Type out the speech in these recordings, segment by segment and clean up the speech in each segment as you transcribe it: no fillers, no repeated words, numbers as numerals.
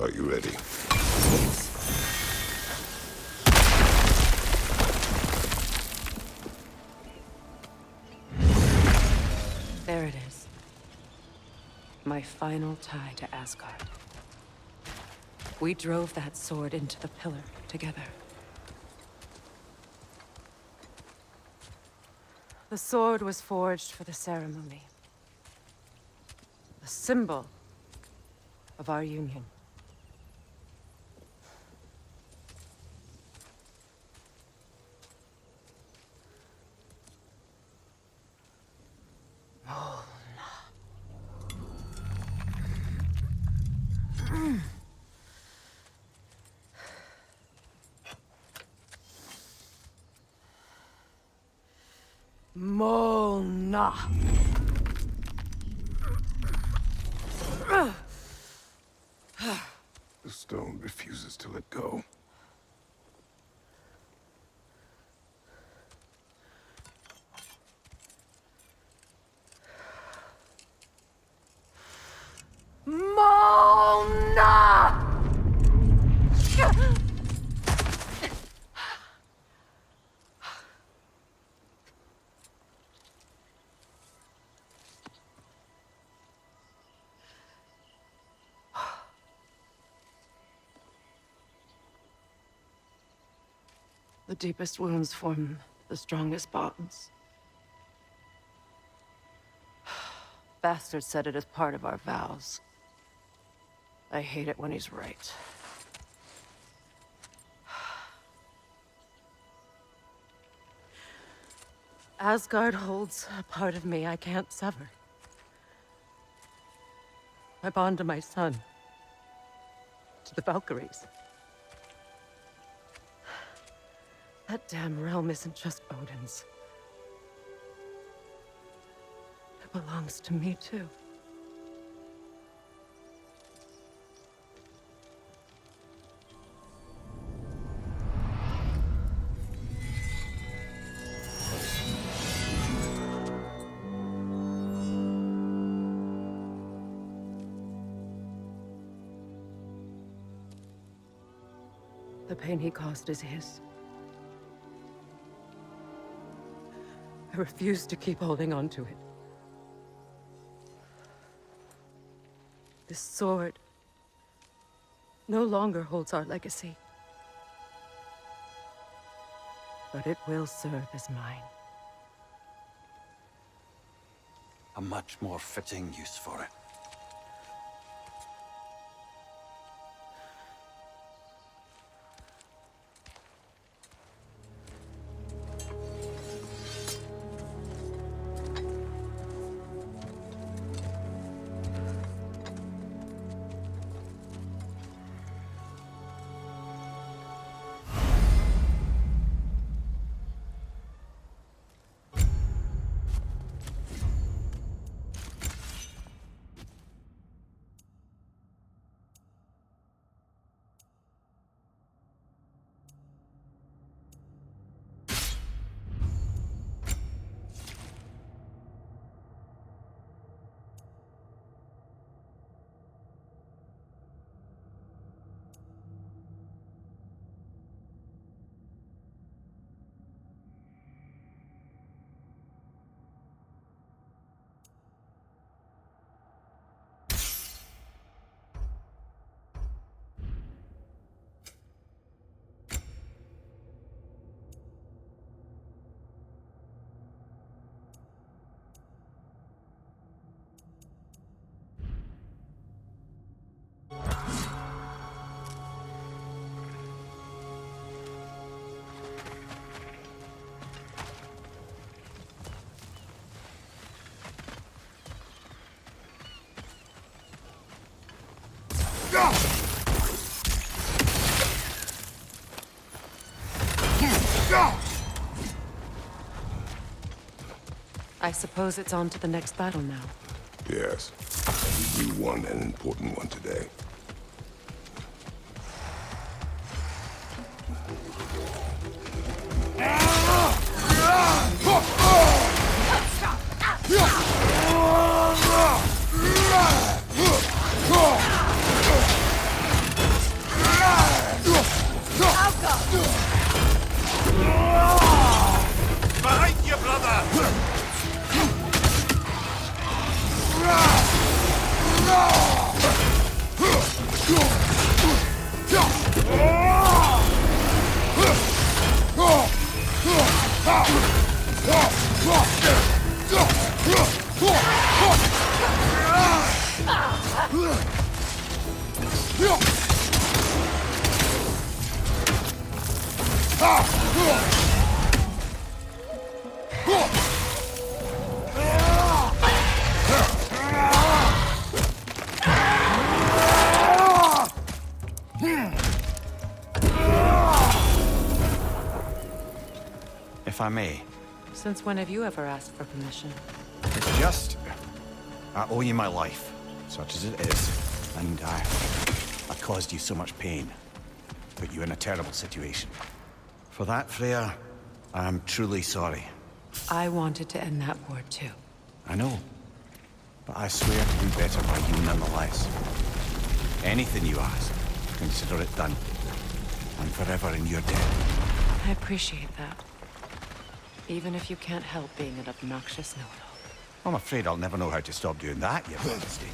Are you ready? There it is. My final tie to Asgard. We drove that sword into the pillar together. The sword was forged for the ceremony. A symbol of our union. Molna. The stone refuses to let go. Molna! The deepest wounds form the strongest bonds. Bastard said it as part of our vows. I hate it when he's right. Asgard holds a part of me I can't sever. I bond to my son. To the Valkyries. That damn realm isn't just Odin's. It belongs to me, too. The pain he caused is his. I refuse to keep holding on to it. This sword no longer holds our legacy. But it will serve as mine. A much more fitting use for it. I suppose it's on to the next battle now. Yes. We won an important one today. If I may. Since when have you ever asked for permission? It's just... I owe you my life, such as it is. And I caused you so much pain. Put you in a terrible situation. For that, Freya, I am truly sorry. I wanted to end that war too. I know. But I swear to do better by you nonetheless. Anything you ask, consider it done. I'm forever in your debt. I appreciate that. Even if you can't help being an obnoxious know-it-all. I'm afraid I'll never know how to stop doing that, Your Majesty.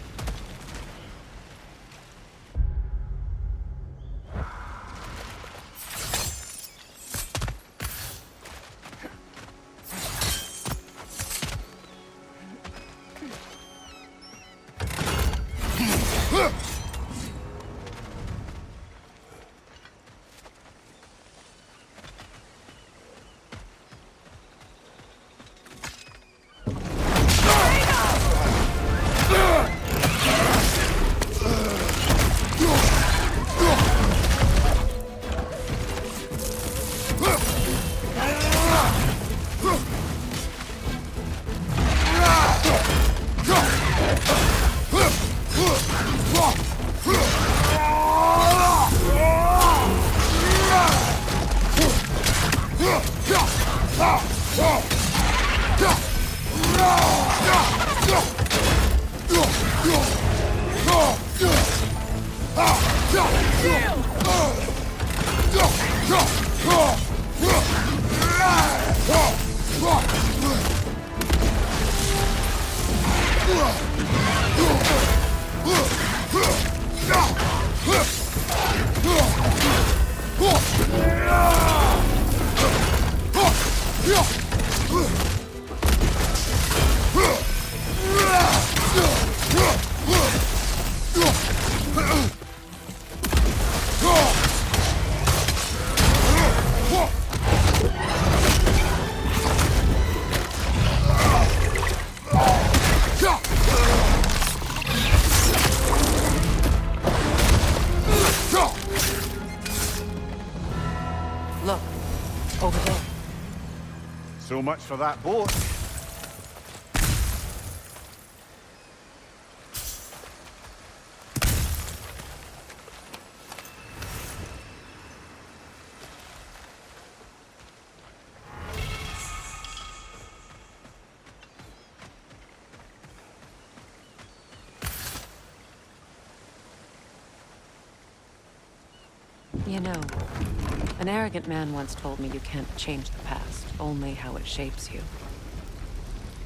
Look, over there. So much for that boat. You know, an arrogant man once told me you can't change the past, only how it shapes you.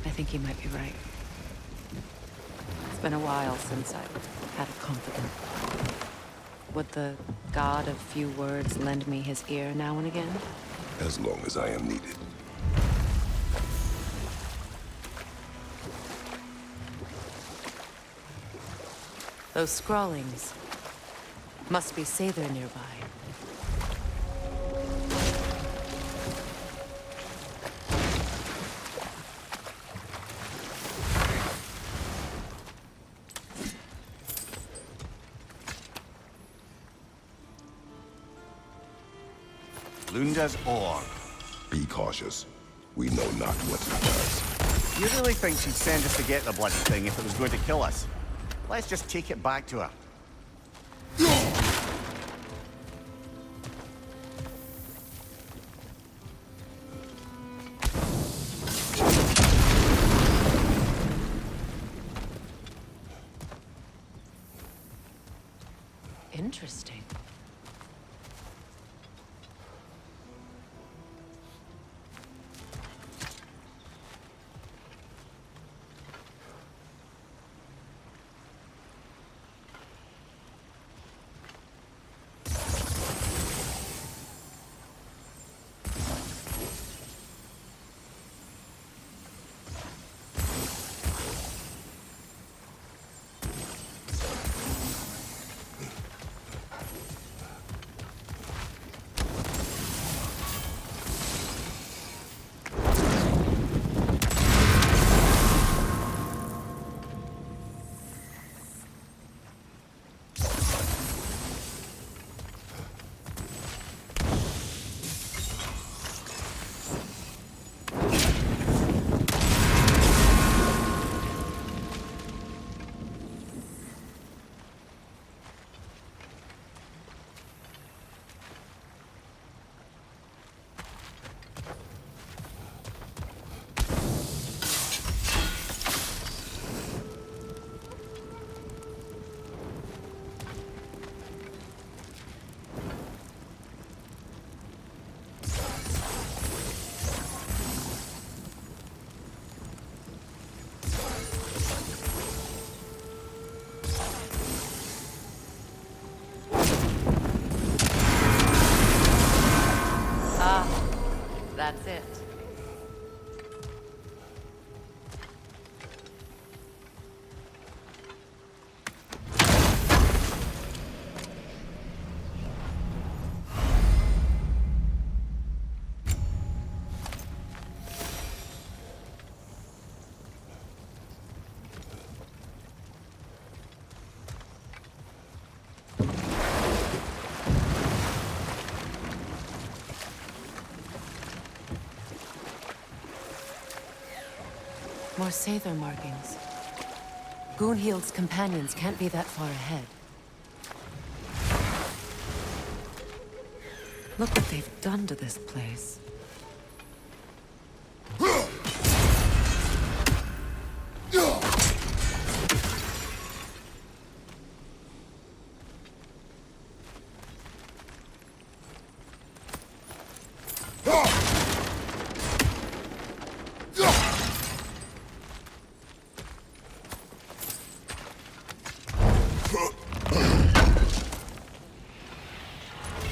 I think he might be right. It's been a while since I've had a confidant. Would the god of few words lend me his ear now and again? As long as I am needed. Those scrawlings must be Sather nearby. Lunda's orb. Be cautious. We know not what it does. You really think she'd send us to get the bloody thing if it was going to kill us? Let's just take it back to her. Interesting. More Sather markings. Gunhild's companions can't be that far ahead. Look what they've done to this place.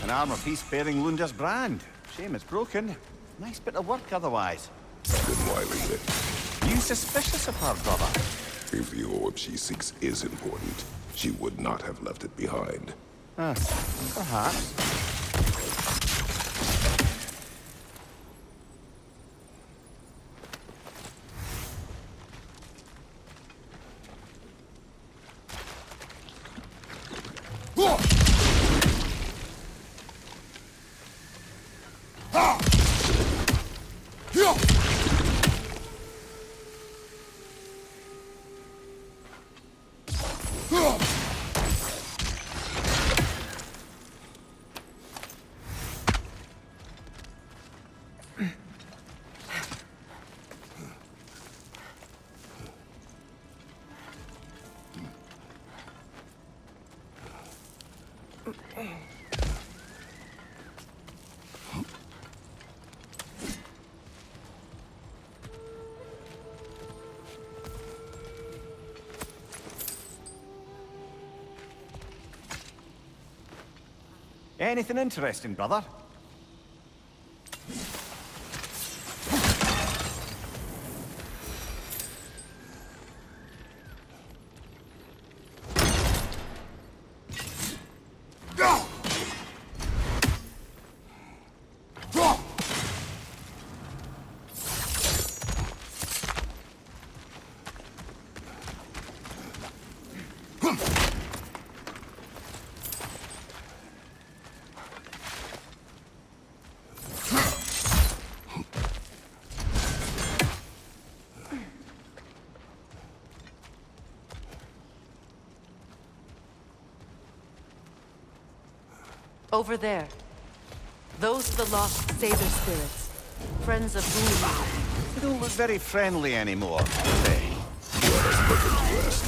An armor piece bearing Lunda's brand. Shame it's broken. Nice bit of work otherwise. Then why leave it? You suspicious of her, brother? If the orb she seeks is important, she would not have left it behind. Perhaps. Anything interesting, brother? Over there. Those are the lost Sather spirits. Friends of Gunhild. They don't look very friendly anymore, do they? Let us put them to rest.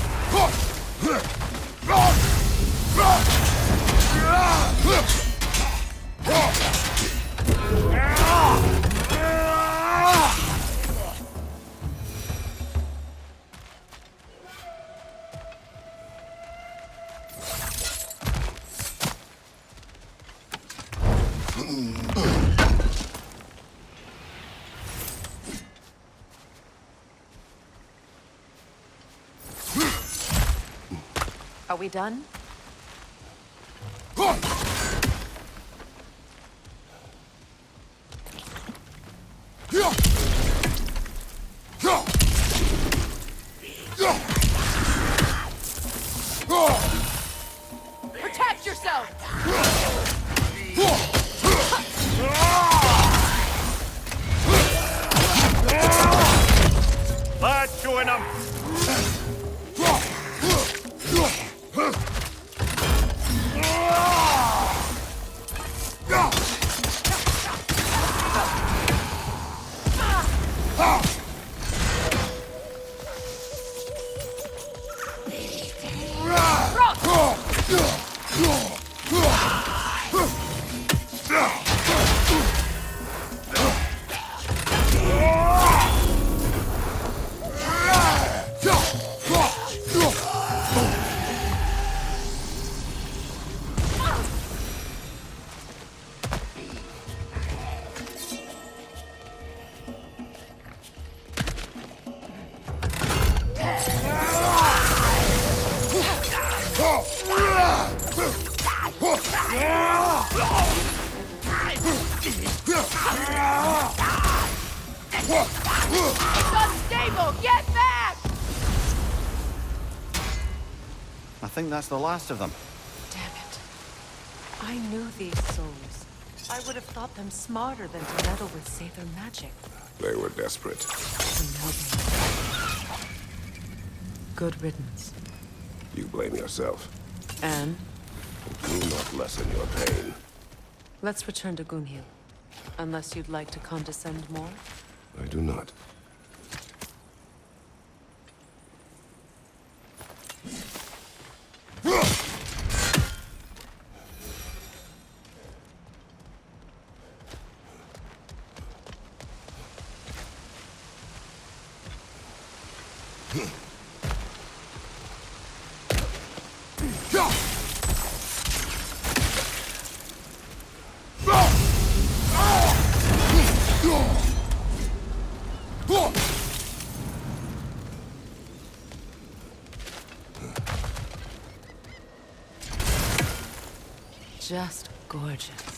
Are we done? Protect yourself! Let's join them! It's unstable! Get back! I think that's the last of them. Damn it. I knew these souls. I would have thought them smarter than to meddle with Sather magic. They were desperate. And now they Good riddance. You blame yourself. And It will not lessen your pain. let's return to Gunhild. Unless you'd like to condescend more? I do not. Just gorgeous.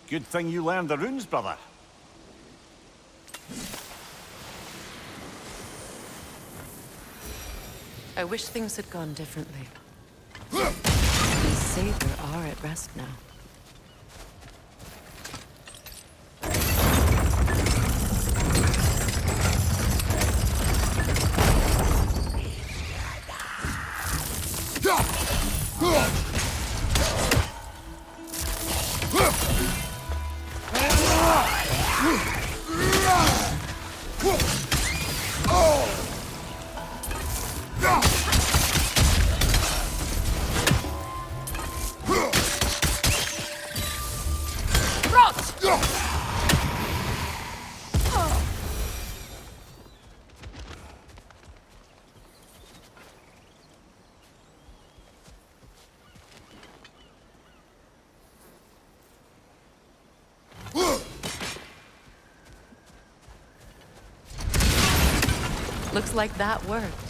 Good thing you learned the runes, brother. I wish things had gone differently. These Savior are at rest now. Looks like that worked.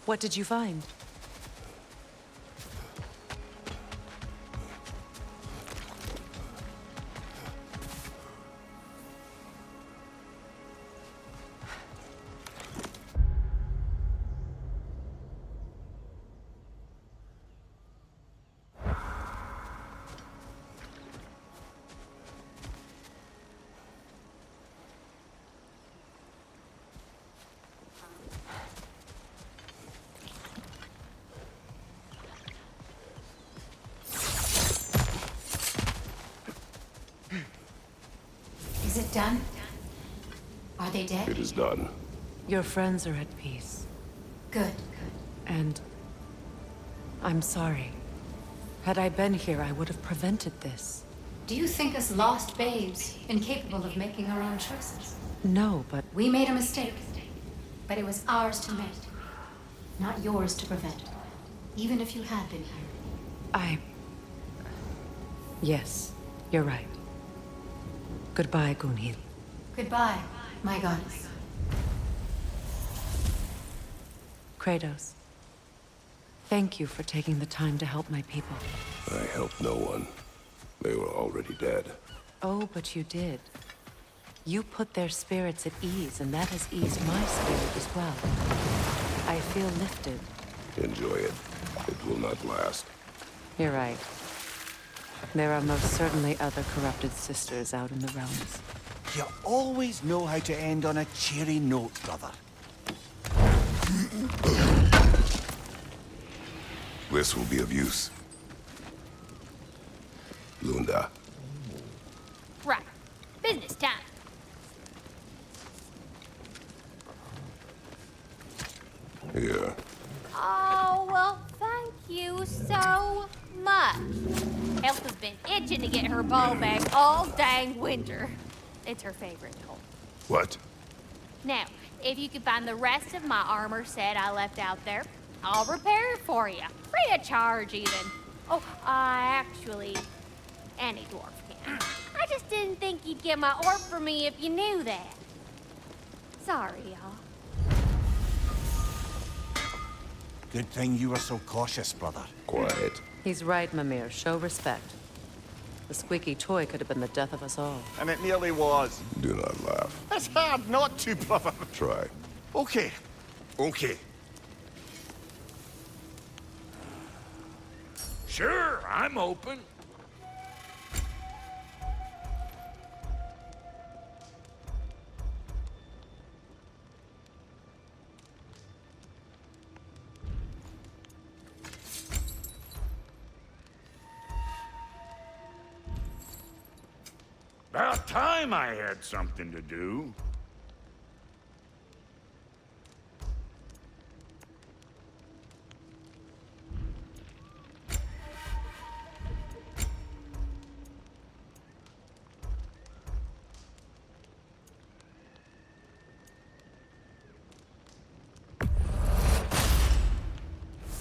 What did you find? Is it done? Are they dead? It is done. Your friends are at peace. Good. And I'm sorry. Had I been here, I would have prevented this. Do you think us lost babes, incapable of making our own choices? No, but We made a mistake, but it was ours to make, not yours to prevent. Even if you had been here. Yes, you're right. Goodbye, Gunhild. Goodbye, my goddess. Kratos. Thank you for taking the time to help my people. I helped no one. They were already dead. Oh, but you did. You put their spirits at ease, and that has eased my spirit as well. I feel lifted. Enjoy it. It will not last. You're right. There are most certainly other corrupted sisters out in the realms. You always know how to end on a cheery note, brother. This will be of use. Lunda. Right. Business time. Here. Oh, well, thank you so much. Elf has been itching to get her bow back all dang winter. It's her favorite toy. What? Now, if you could find the rest of my armor set I left out there, I'll repair it for you. Free of charge, even. Oh, actually, any dwarf can. I just didn't think you'd get my orb for me if you knew that. Sorry, y'all. Good thing you were so cautious, brother. Quiet. He's right, Mimir. Show respect. The squeaky toy could have been the death of us all. And it nearly was. Do not laugh. It's hard not to, brother. Try. Okay. Okay. Sure, I'm open. About time I had something to do.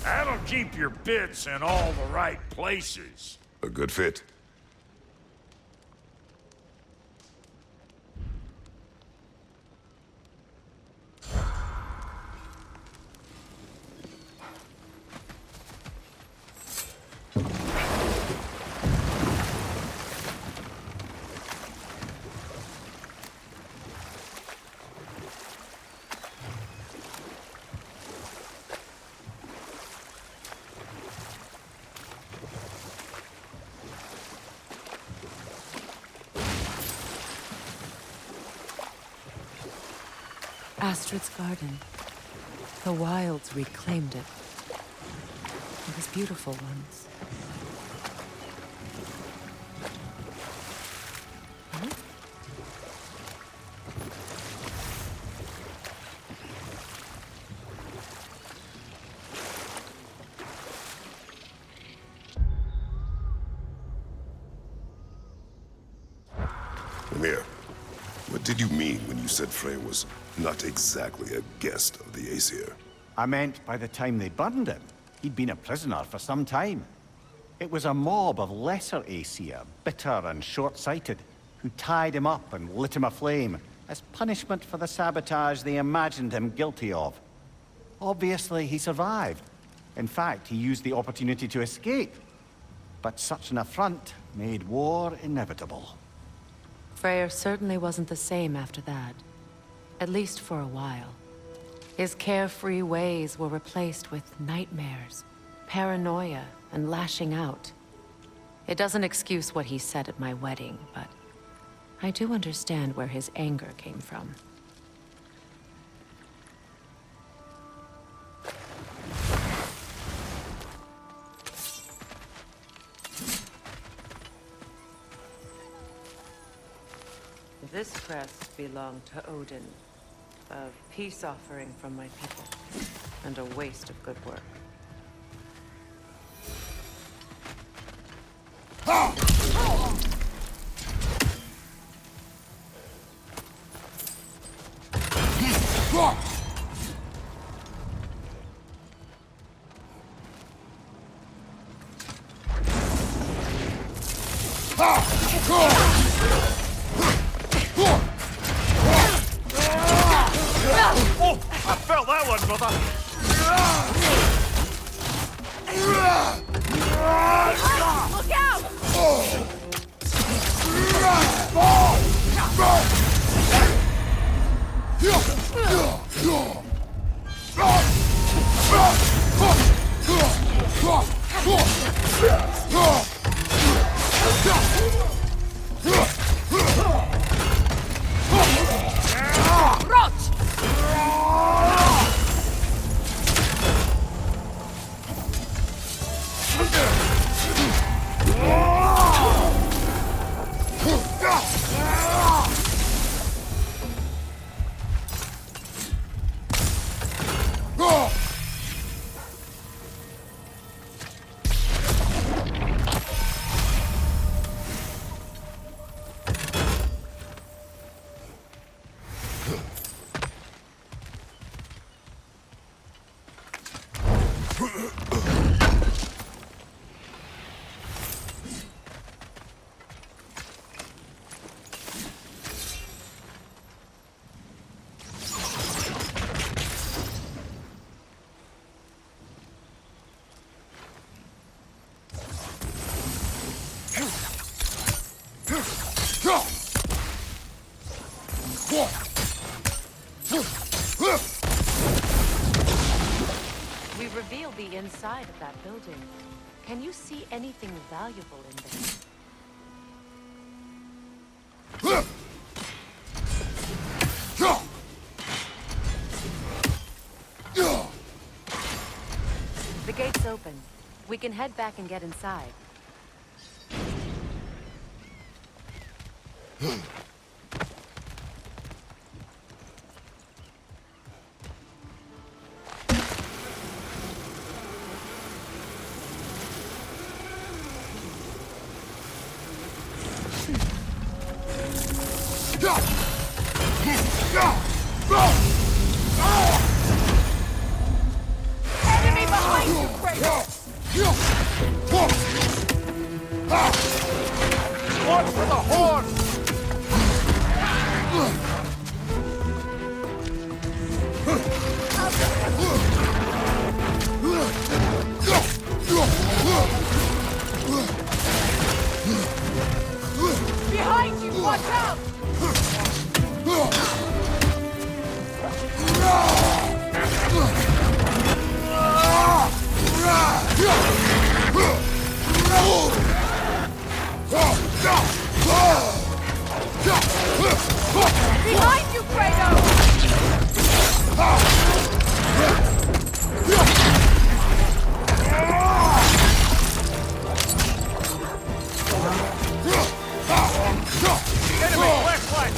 That'll keep your bits in all the right places. A good fit. Astrid's garden. The wilds reclaimed it. It was beautiful once. Mimir, what did you mean when you said Frey was not exactly a guest of the Aesir? I meant by the time they burned him, he'd been a prisoner for some time. It was a mob of lesser Aesir, bitter and short-sighted, who tied him up and lit him aflame as punishment for the sabotage they imagined him guilty of. Obviously, he survived. In fact, he used the opportunity to escape. But such an affront made war inevitable. Freyr certainly wasn't the same after that. At least for a while. His carefree ways were replaced with nightmares, paranoia, and lashing out. It doesn't excuse what he said at my wedding, but I do understand where his anger came from. This crest belonged to Odin, a peace offering from my people, and a waste of good work. Oh, I felt that one, brother. Look out! We revealed the inside of that building. Can you see anything valuable in there? The gate's open. We can head back and get inside. Enemy behind you, Kratos! Watch for the horn! Behind you, watch out! Behind you, Kratos! Enemy flashlight!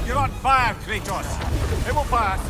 You're on fire, Kratos. It will pass.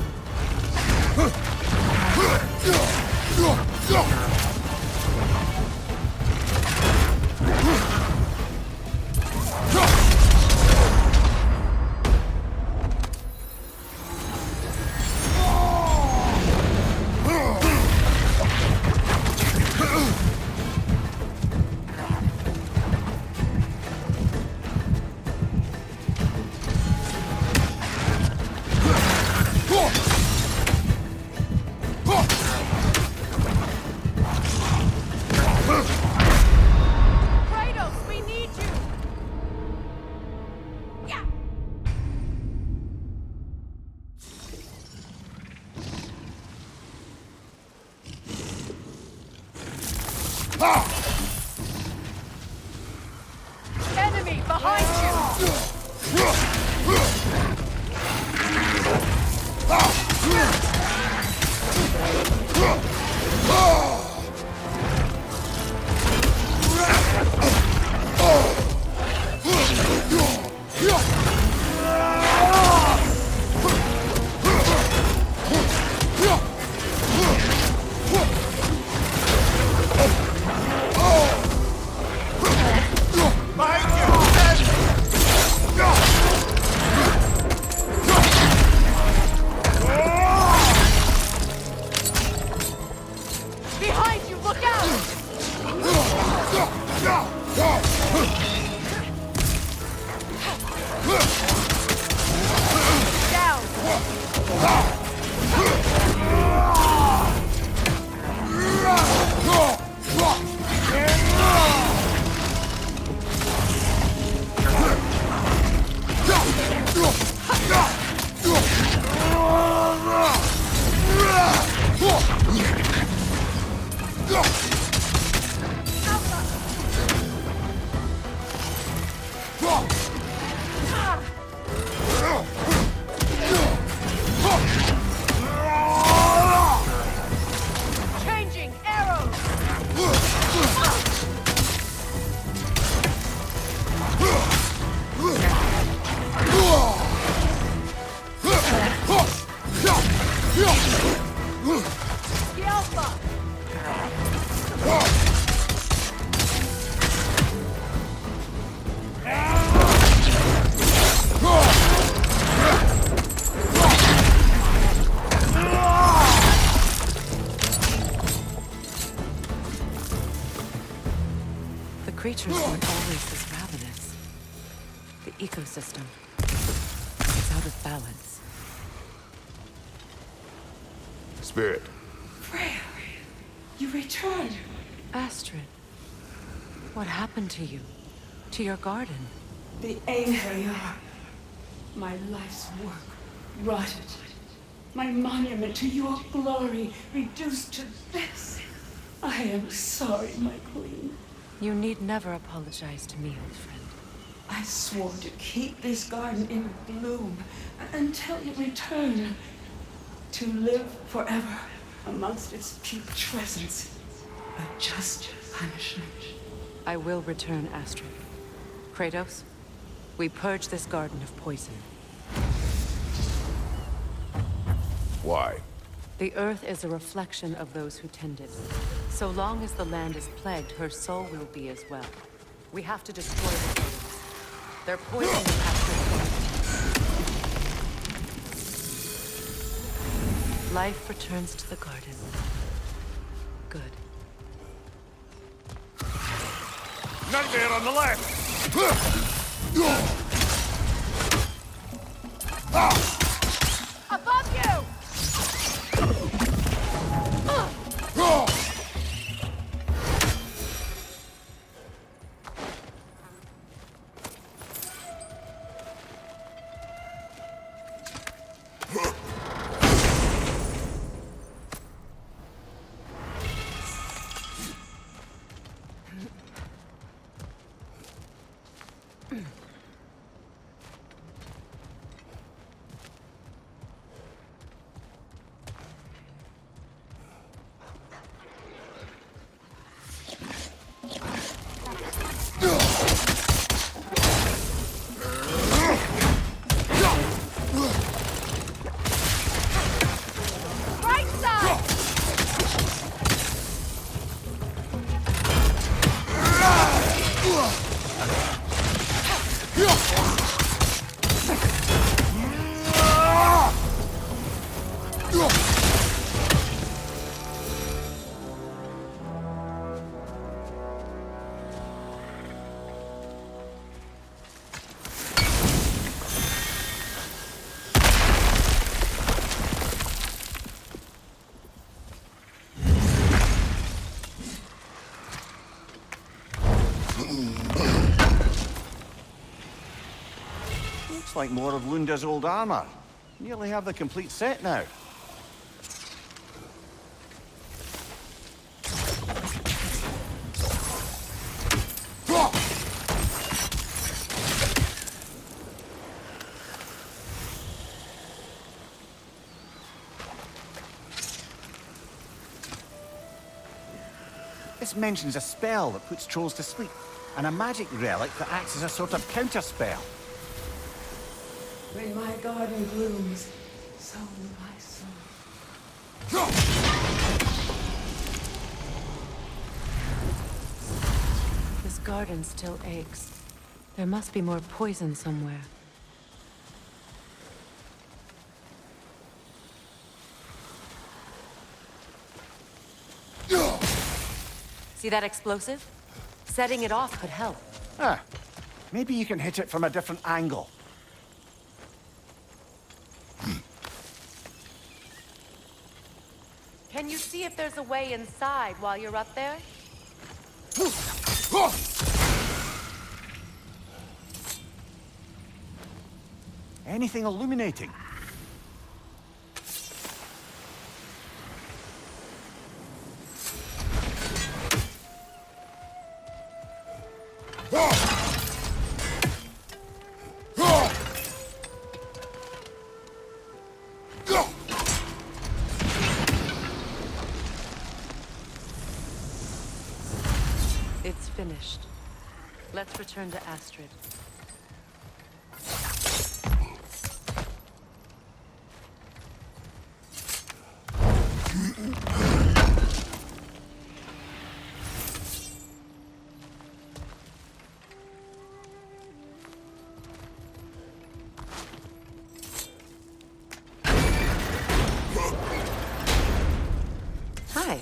Kratos! creatures weren't always this ravenous. The ecosystem is out of balance. Spirit, Freya, you returned. Astrid, what happened to you? To your garden? The Aeher. My life's work rotted. My monument to your glory reduced to this. I am sorry, my queen. You need never apologize to me, old friend. I swore to keep this garden in bloom until you return. To live forever amongst its putrescence. A just punishment. I will return, Astrid. Kratos, we purge this garden of poison. why? The earth is a reflection of those who tend it. So long as the land is plagued, her soul will be as well. We have to destroy the things. Their poison is Astrid's garden. Life returns to the garden. Good. Nightmare on the left! Above you! Right side! Looks like more of Lunda's old armor. Nearly have the complete set now. This mentions a spell that puts trolls to sleep, and a magic relic that acts as a sort of counter-spell. When my garden blooms, so will my soul. This garden still aches. There must be more poison somewhere. See that explosive? Setting it off could help. Ah, maybe you can hit it from a different angle. Can you see if there's a way inside while you're up there? Anything illuminating? It's finished. Let's return to Astrid. Hi.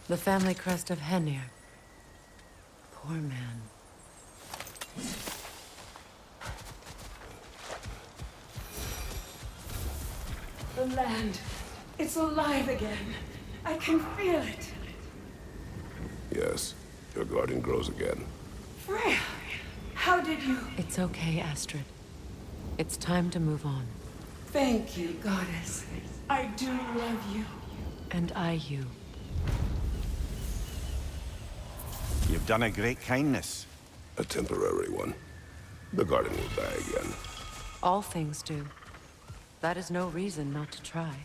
The family crest of Henir. Poor man. The land. It's alive again. I can feel it. Yes, your garden grows again. Freya, how did you... It's okay, Astrid. It's time to move on. Thank you, goddess. I do love you. And I you. You've done a great kindness. A temporary one. The garden will die again. All things do. That is no reason not to try.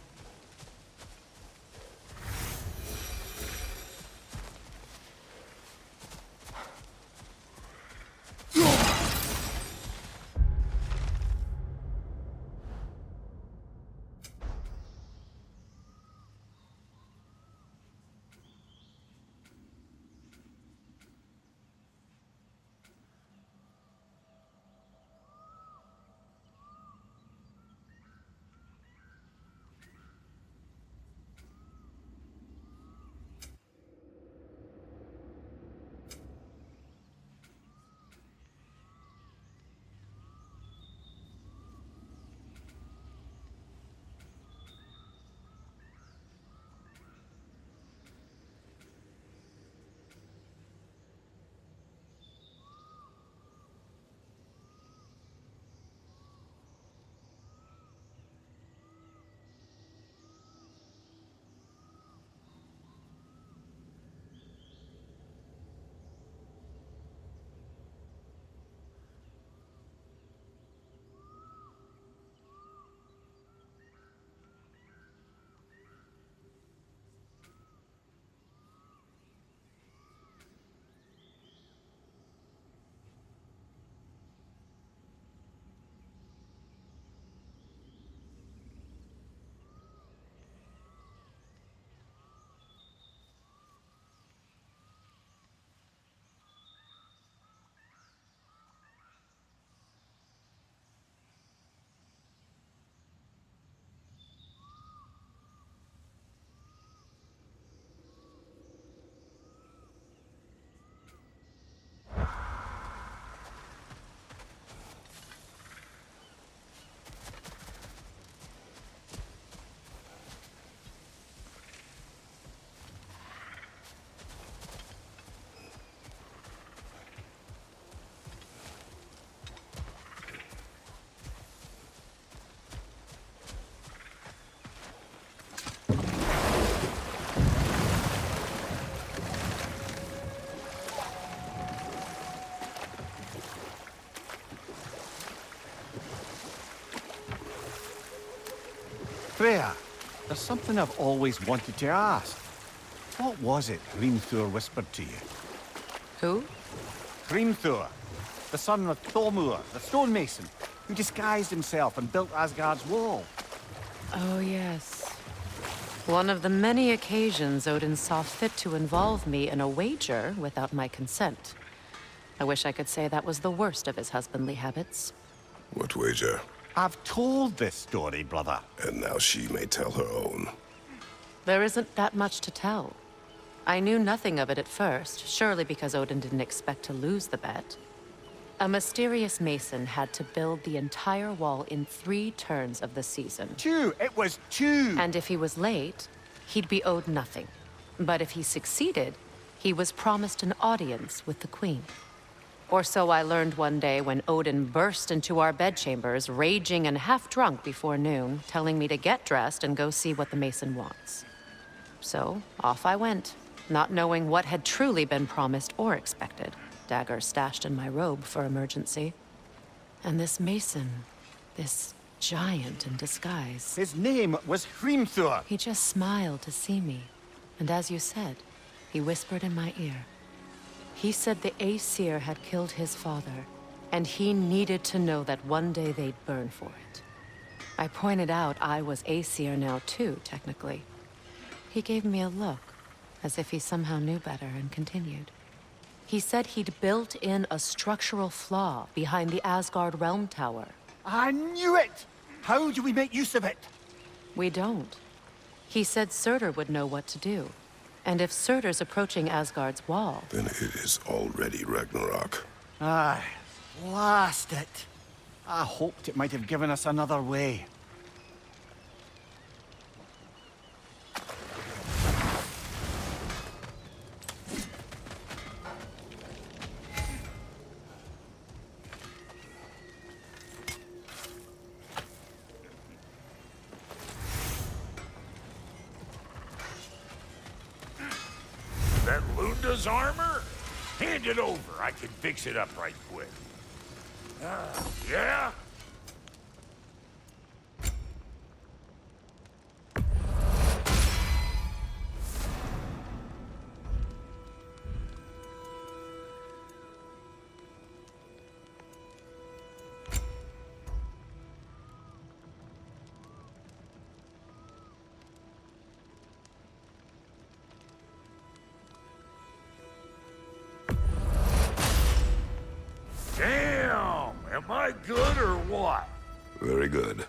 Freya, there's something I've always wanted to ask. What was it Hrimthur whispered to you? Who? Hrimthur, the son of Thormur, the stonemason, who disguised himself and built Asgard's wall. Oh, yes. One of the many occasions Odin saw fit to involve me in a wager without my consent. I wish I could say that was the worst of his husbandly habits. What wager? I've told this story, brother. And now she may tell her own. There isn't that much to tell. I knew nothing of it at first, surely because Odin didn't expect to lose the bet. A mysterious mason had to build the entire wall in 3 turns of the season. 2! It was 2! And if he was late, he'd be owed nothing. But if he succeeded, he was promised an audience with the queen. Or so I learned one day when Odin burst into our bedchambers, raging and half-drunk before noon, telling me to get dressed and go see what the mason wants. So, off I went, not knowing what had truly been promised or expected, dagger stashed in my robe for emergency. And this mason, this giant in disguise, His name was Hrimthur. he just smiled to see me. And as you said, he whispered in my ear. He said the Aesir had killed his father, and he needed to know that one day they'd burn for it. I pointed out I was Aesir now too, technically. He gave me a look, as if he somehow knew better, and continued. He said he'd built in a structural flaw behind the Asgard Realm Tower. I knew it! How do we make use of it? We don't. He said Surtur would know what to do. And if Surtur's approaching Asgard's wall, Then it is already Ragnarok. Aye, blast it. I hoped it might have given us another way. That Lunda's armor? Hand it over. I can fix it up right quick. Yeah? Damn! Am I good or what? Very good.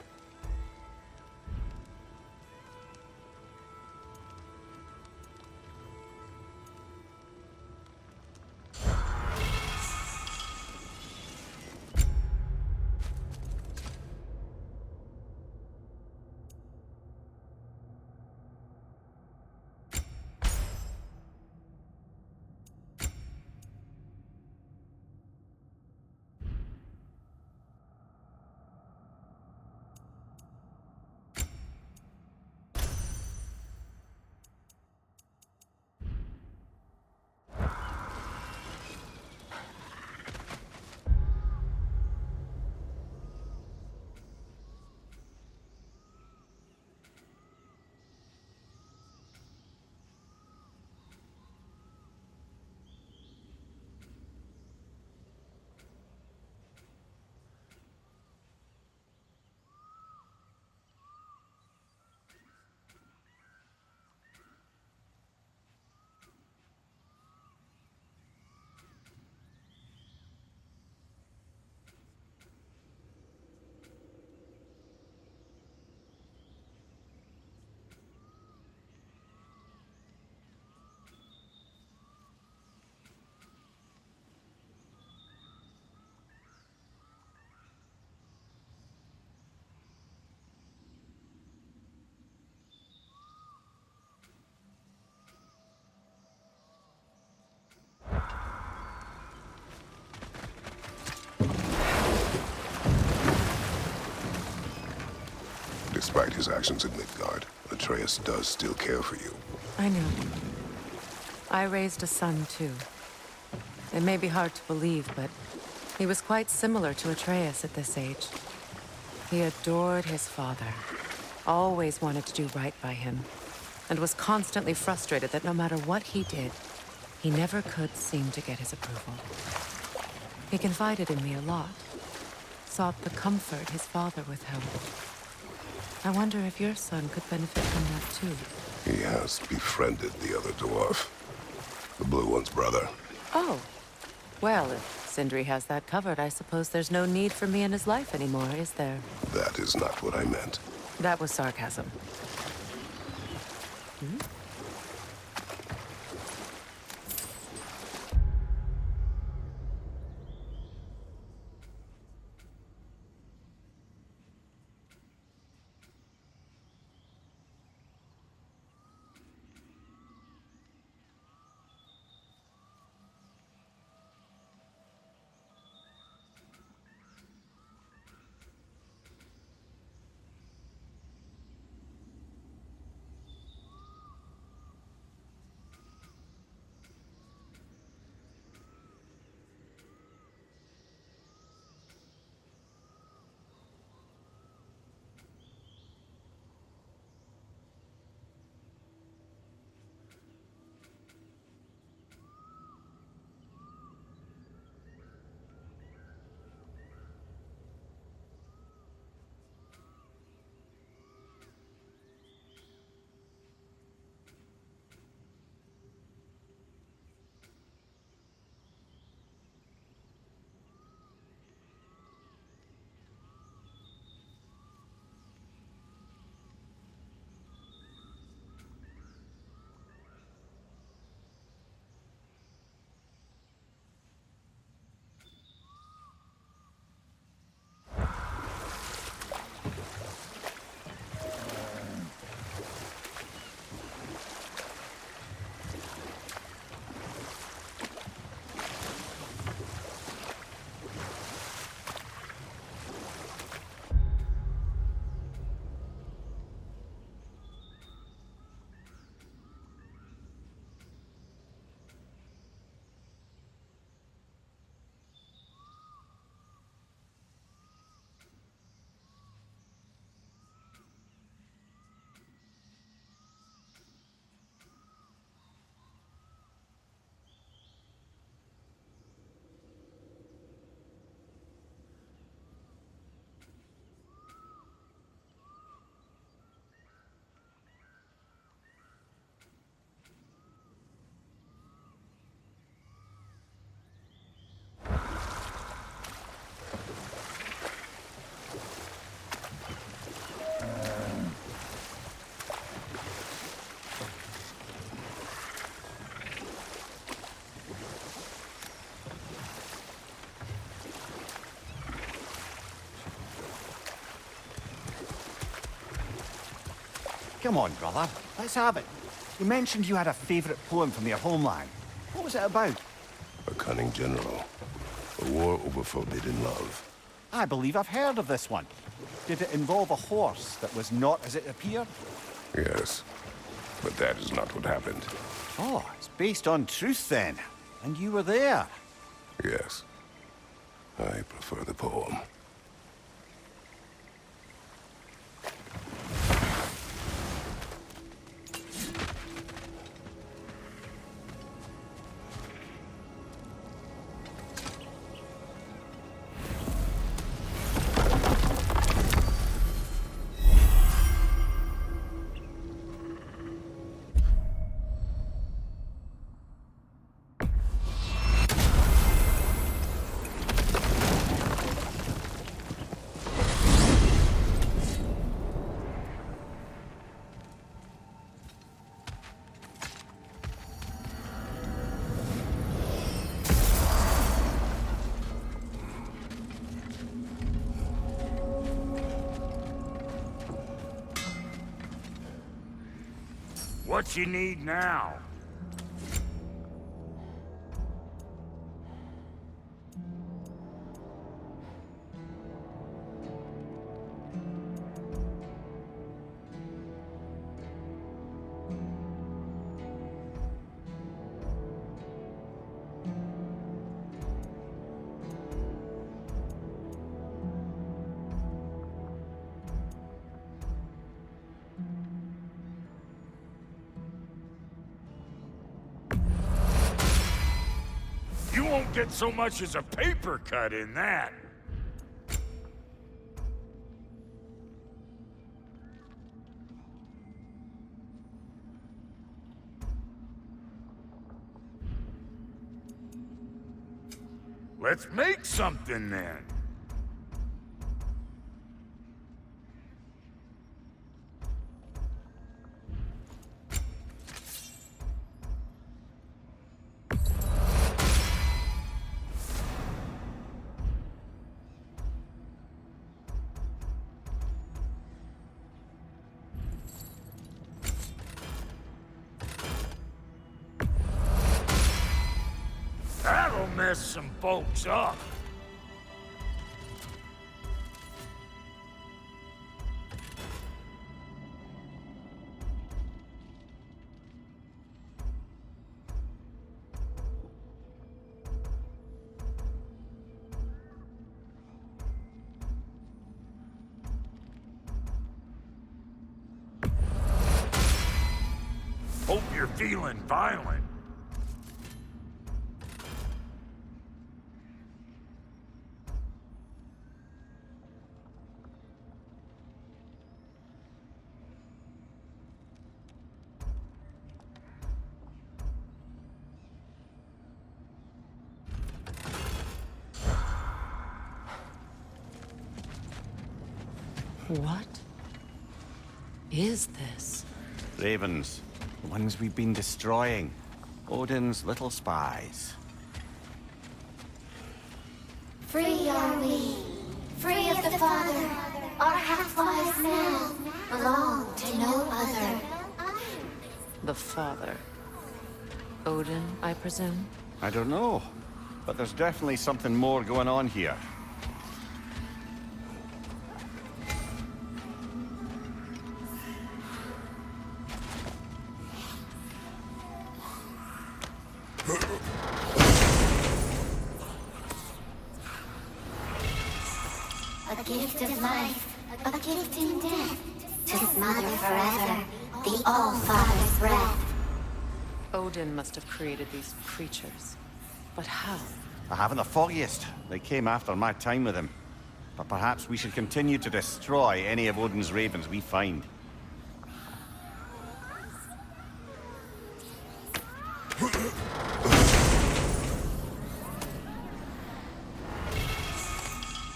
Despite his actions in Midgard, Atreus does still care for you. I know. I raised a son, too. It may be hard to believe, but he was quite similar to Atreus at this age. He adored his father, always wanted to do right by him, and was constantly frustrated that no matter what he did, he never could seem to get his approval. He confided in me a lot, sought the comfort his father withheld. I wonder if your son could benefit from that too. He has befriended the other dwarf. The blue one's brother. Oh. Well, if Sindri has that covered, I suppose there's no need for me in his life anymore, is there? That is not what I meant. That was sarcasm. Hmm? Come on, brother. Let's have it. You mentioned you had a favorite poem from your homeland. What was it about? A cunning general. A war over forbidden love. I believe I've heard of this one. Did it involve a horse that was not as it appeared? Yes, but that is not what happened. Oh, it's based on truth then. And you were there. Yes. I prefer the poem. What you need now? You won't get so much as a paper cut in that. Let's make something then. That'll mess some folks up. Hope you're feeling violent. What is this? Ravens. The ones we've been destroying. Odin's little spies. Free are we, free of the Father. Our half-wise now belong to no other. The father. Odin, I presume? I don't know. But there's definitely something more going on here. A gift of life, a gift in death, to his mother forever, the All-Father's breath. Odin must have created these creatures. But how? I haven't the foggiest. They came after my time with him. But perhaps we should continue to destroy any of Odin's ravens we find.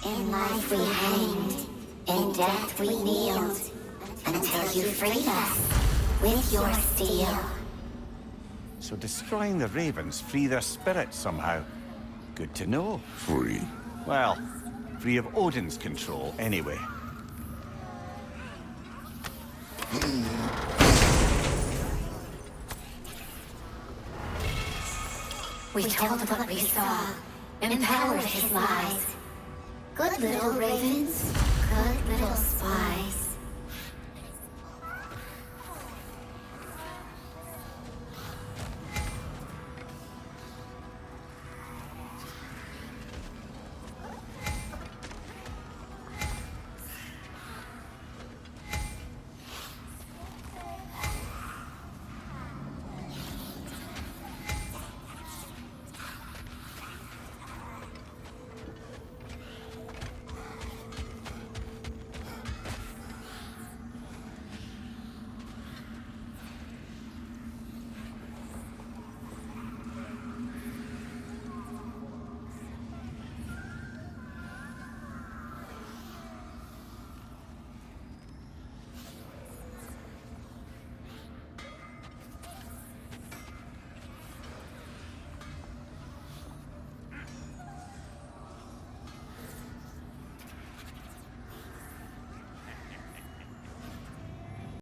In life we hanged, in death we kneeled, until you freed us with your steel. So destroying the ravens free their spirits somehow. Good to know. Free. Well, free of Odin's control anyway. We told what we saw, empowered his lies. Good little ravens, good little spies.